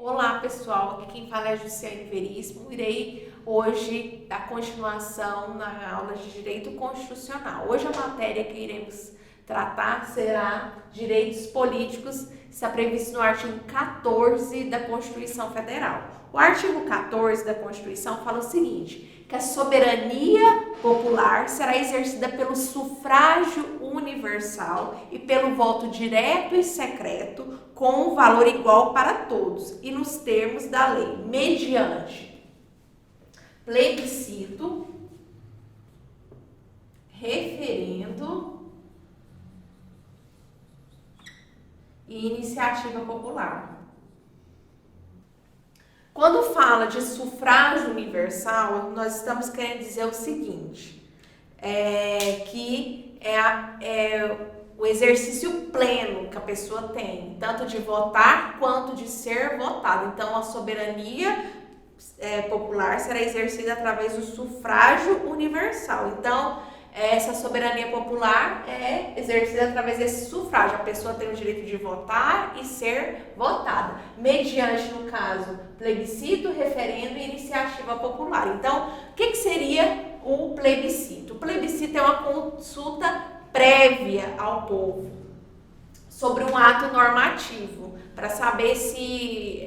Olá pessoal, aqui quem fala é a Jussiane Veríssimo. Irei hoje dar continuação na aula de Direito Constitucional. Hoje a matéria que iremos tratar será Direitos Políticos, está previsto no artigo 14 da Constituição Federal. O artigo 14 da Constituição fala o seguinte, que a soberania popular será exercida pelo sufrágio universal e pelo voto direto e secreto com valor igual para todos e nos termos da lei, mediante plebiscito, referendo e iniciativa popular. Quando fala de sufrágio universal, nós estamos querendo dizer o seguinte, que é o exercício pleno que a pessoa tem, tanto de votar quanto de ser votado. Então, a soberania popular será exercida através do sufrágio universal. Então, essa soberania popular é exercida através desse sufrágio. A pessoa tem o direito de votar e ser votada, mediante, no caso, plebiscito, referendo e iniciativa popular. Então, o que seria o plebiscito? O plebiscito é uma consulta prévia ao povo sobre um ato normativo, para saber se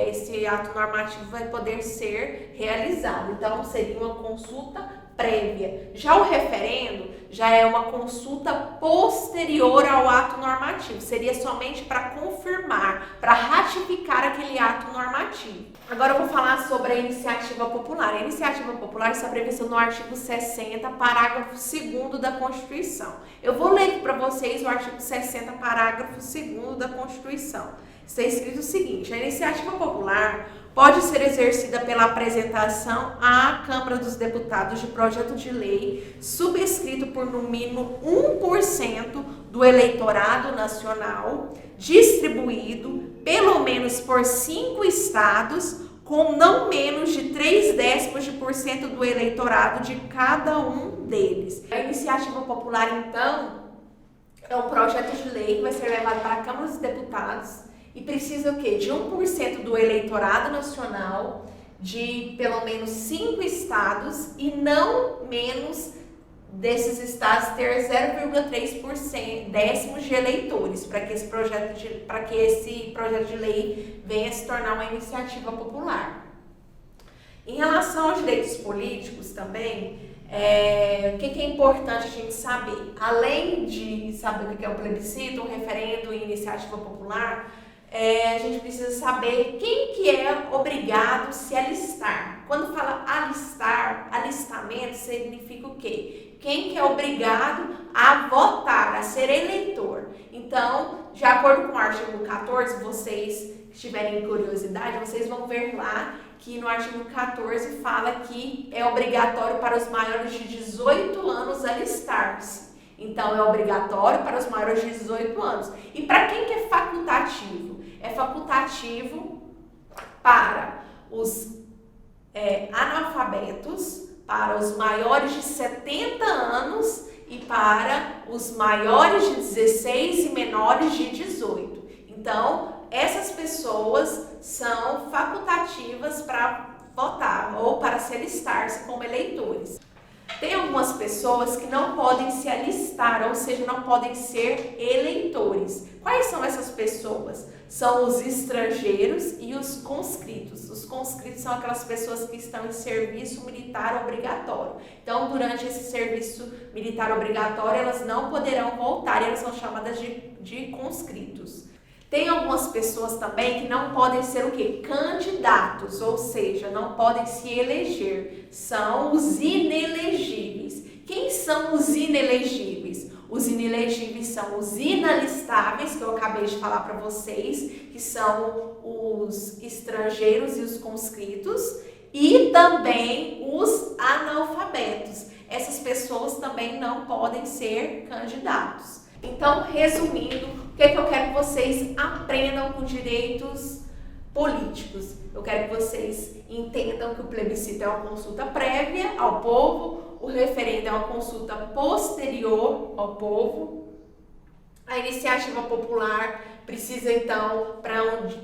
esse ato normativo vai poder ser realizado. Então, seria uma consulta prévia. Já o referendo já é uma consulta posterior ao ato normativo. Seria somente para confirmar, para ratificar aquele ato normativo. Agora eu vou falar sobre a iniciativa popular. A iniciativa popular está prevista no artigo 60, parágrafo 2º da Constituição. Eu vou ler aqui para vocês o artigo 60, parágrafo 2º da Constituição. Está escrito o seguinte: a iniciativa popular pode ser exercida pela apresentação à Câmara dos Deputados de projeto de lei subscrito por no mínimo 1% do eleitorado nacional, distribuído pelo menos por 5 estados, com não menos de 0,3% do eleitorado de cada um deles. A iniciativa popular, então, é um projeto de lei que vai ser levado para a Câmara dos Deputados e precisa o quê? De 1% do eleitorado nacional, de pelo menos 5 estados e não menos desses estados ter 0,3% décimos de eleitores, para que esse projeto de lei venha se tornar uma iniciativa popular. Em relação aos direitos políticos também, o que é importante a gente saber? Além de saber o que é o plebiscito, o referendo e iniciativa popular, a gente precisa saber quem que é obrigado a se alistar. Quando fala alistar, alistamento significa o quê? Quem que é obrigado a votar, a ser eleitor. Então, de acordo com o artigo 14, vocês que tiverem curiosidade, vocês vão ver lá que no artigo 14 fala que é obrigatório para os maiores de 18 anos alistar-se. Então, é obrigatório para os maiores de 18 anos. E para quem que é facultativo? É facultativo para os analfabetos, para os maiores de 70 anos e para os maiores de 16 e menores de 18. Então, essas pessoas são facultativas para votar ou para se alistar-se como eleitores. Tem algumas pessoas que não podem se alistar, ou seja, não podem ser eleitores. Quais são essas pessoas? São os estrangeiros e os conscritos. Os conscritos são aquelas pessoas que estão em serviço militar obrigatório. Então, durante esse serviço militar obrigatório, elas não poderão voltar e elas são chamadas de conscritos. Tem algumas pessoas também que não podem ser o quê? Candidatos, ou seja, não podem se eleger. São os inelegíveis. Quem são os inelegíveis? Os inelegíveis são os inalistáveis, que eu acabei de falar para vocês, que são os estrangeiros e os conscritos, e também os analfabetos. Essas pessoas também não podem ser candidatos. Então, resumindo, o que eu quero que vocês aprendam com direitos políticos? Eu quero que vocês entendam que o plebiscito é uma consulta prévia ao povo, o referendo é uma consulta posterior ao povo, a iniciativa popular Precisa, então,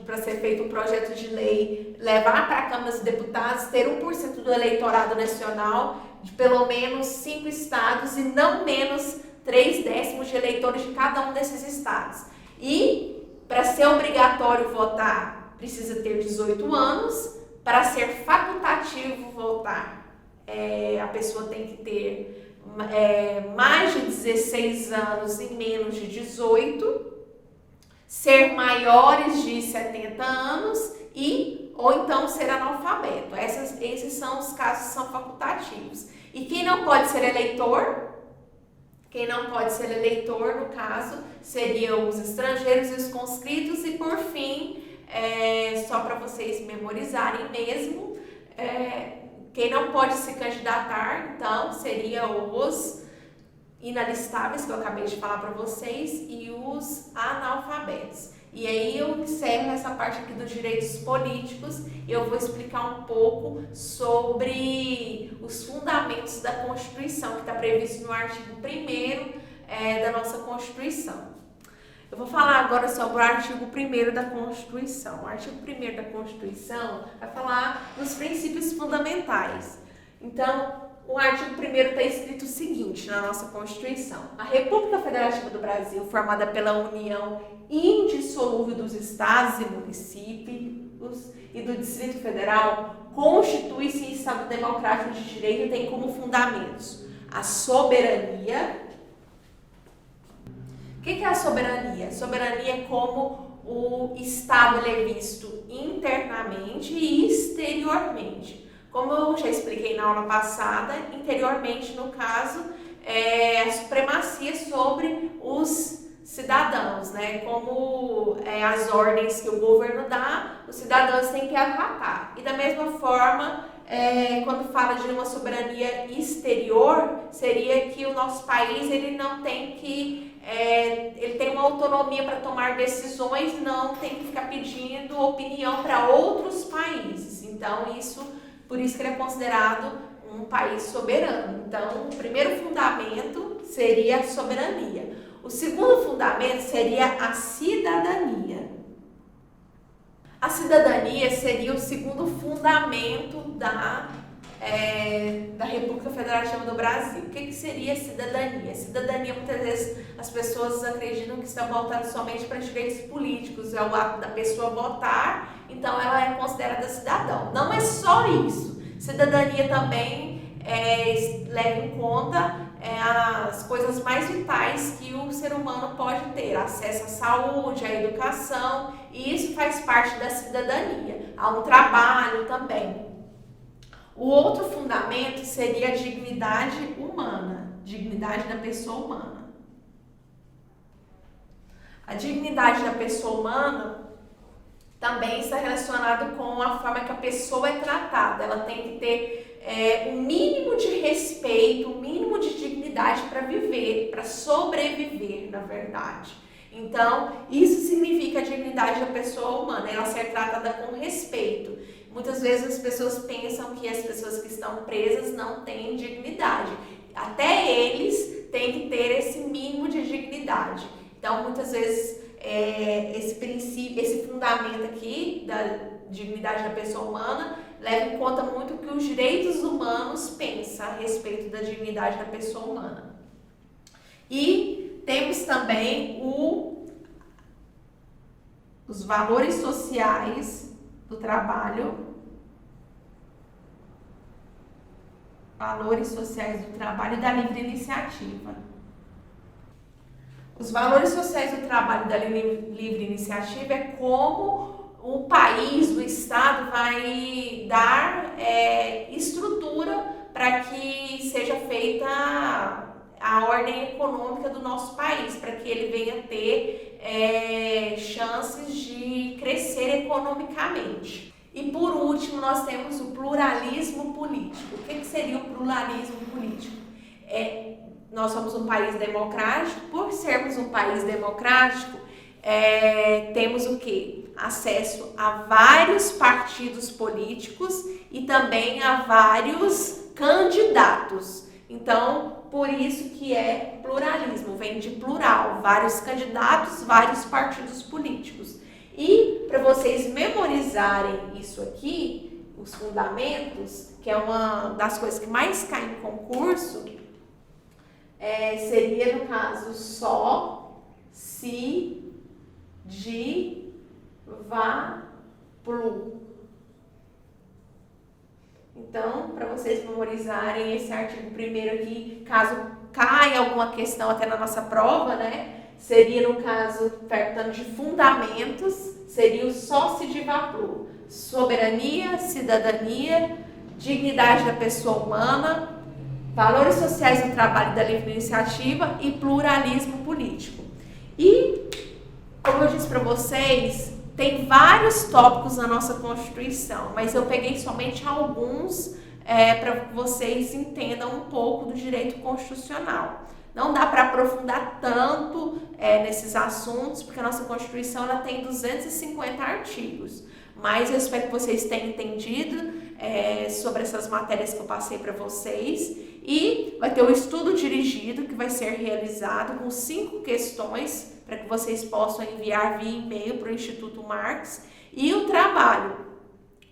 para ser feito um projeto de lei, levar para a Câmara dos Deputados, ter 1% do eleitorado nacional, de pelo menos 5 estados e não menos 3/10 de eleitores de cada um desses estados. E, para ser obrigatório votar, precisa ter 18 anos. Para ser facultativo votar, a pessoa tem que ter mais de 16 anos e menos de 18, ser maiores de 70 anos ou então ser analfabeto. Esses são os casos que são facultativos. E quem não pode ser eleitor? Quem não pode ser eleitor, no caso, seriam os estrangeiros e os conscritos. E, por fim, só para vocês memorizarem mesmo, quem não pode se candidatar, então, seria os inalistáveis, que eu acabei de falar para vocês, e os analfabetos. E aí eu encerro essa parte aqui dos direitos políticos e eu vou explicar um pouco sobre os fundamentos da Constituição, que está previsto no artigo 1º da nossa Constituição. Eu vou falar agora sobre o artigo 1º da Constituição. O artigo 1º da Constituição vai falar dos princípios fundamentais. Então, o artigo 1º está escrito o seguinte na nossa Constituição: a República Federativa do Brasil, formada pela união indissolúvel dos estados e municípios e do Distrito Federal, constitui-se em Estado democrático de direito e tem como fundamentos a soberania. O que é a soberania? Soberania é como o Estado ele é visto internamente e exteriormente. Como eu já expliquei na aula passada, interiormente, no caso, é a supremacia sobre os cidadãos, né? Como as ordens que o governo dá, os cidadãos têm que acatar. E da mesma forma, quando fala de uma soberania exterior, seria que o nosso país ele não tem que ele tem uma autonomia para tomar decisões, não tem que ficar pedindo opinião para outros países. Então, por isso que ele é considerado um país soberano. Então, o primeiro fundamento seria a soberania. O segundo fundamento seria a cidadania. A cidadania seria o segundo fundamento da República Federativa do Brasil. O que seria cidadania? Cidadania, muitas vezes, as pessoas acreditam que está voltado somente para direitos políticos, é o ato da pessoa votar, então ela é considerada cidadão. Não é só isso. Cidadania também leva em conta as coisas mais vitais que o ser humano pode ter: acesso à saúde, à educação, e isso faz parte da cidadania. Há um trabalho também. O outro fundamento seria a dignidade humana, dignidade da pessoa humana. A dignidade da pessoa humana também está relacionado com a forma que a pessoa é tratada. Ela tem que ter um mínimo de respeito, um mínimo de dignidade para viver, para sobreviver, na verdade. Então, isso significa a dignidade da pessoa humana, ela ser tratada com respeito. Muitas vezes as pessoas pensam que as pessoas que estão presas não têm dignidade. Até eles têm que ter esse mínimo de dignidade. Então, muitas vezes, esse princípio, esse fundamento aqui da dignidade da pessoa humana leva em conta muito o que os direitos humanos pensam a respeito da dignidade da pessoa humana. E temos também os valores sociais do trabalho. Valores sociais do trabalho e da livre iniciativa. Os valores sociais do trabalho e da livre iniciativa é como o país, o Estado vai dar estrutura para que seja feita a ordem econômica do nosso país, para que ele venha ter chances de crescer economicamente. E por último, nós temos o pluralismo político. O que seria o pluralismo político? Nós somos um país democrático. Por sermos um país democrático, temos o quê? Acesso a vários partidos políticos e também a vários candidatos. Então, por isso que é pluralismo, vem de plural, vários candidatos, vários partidos políticos. E para vocês memorizarem isso aqui, os fundamentos, que é uma das coisas que mais cai em concurso, seria no caso só, se, de, vá, plu. Então, para vocês memorizarem esse artigo primeiro aqui, caso caia alguma questão até na nossa prova, né? Seria, no caso, perguntando de fundamentos, seria o só, se, de, vá, plu. Soberania, cidadania, dignidade da pessoa humana, valores sociais do trabalho e da livre iniciativa e pluralismo político. E, como eu disse para vocês, tem vários tópicos na nossa Constituição, mas eu peguei somente alguns para que vocês entendam um pouco do direito constitucional. Não dá para aprofundar tanto nesses assuntos, porque a nossa Constituição ela tem 250 artigos. Mas eu espero que vocês tenham entendido sobre essas matérias que eu passei para vocês. E vai ter um estudo dirigido que vai ser realizado com 5 questões para que vocês possam enviar via e-mail para o Instituto Marx. E o trabalho.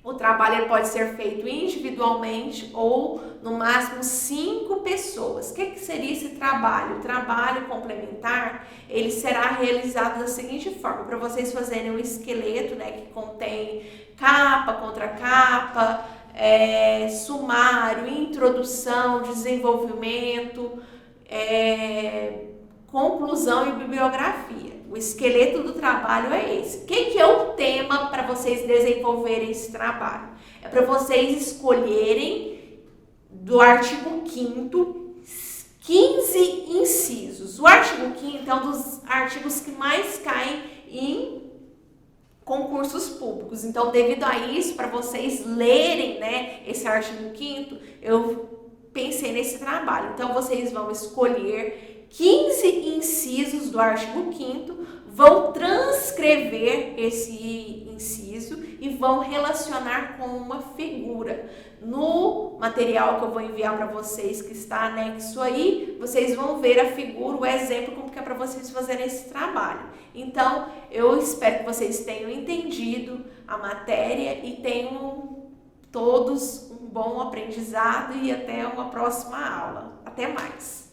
O trabalho ele pode ser feito individualmente ou no máximo 5 pessoas. O que seria esse trabalho? O trabalho complementar ele será realizado da seguinte forma: para vocês fazerem um esqueleto, né, que contém capa, contracapa, sumário, introdução, desenvolvimento, conclusão e bibliografia. O esqueleto do trabalho é esse. O que é o tema para vocês desenvolverem esse trabalho? É para vocês escolherem do artigo 5º 15 incisos. O artigo 5º é um dos artigos que mais caem em concursos públicos. Então, devido a isso, para vocês lerem, né, esse artigo 5º, eu pensei nesse trabalho. Então, vocês vão escolher 15 incisos do artigo 5º, vão transcrever esse inciso e vão relacionar com uma figura. No material que eu vou enviar para vocês, que está anexo aí, vocês vão ver a figura, o exemplo, como que é para vocês fazerem esse trabalho. Então, eu espero que vocês tenham entendido a matéria e tenham todos um bom aprendizado e até uma próxima aula. Até mais!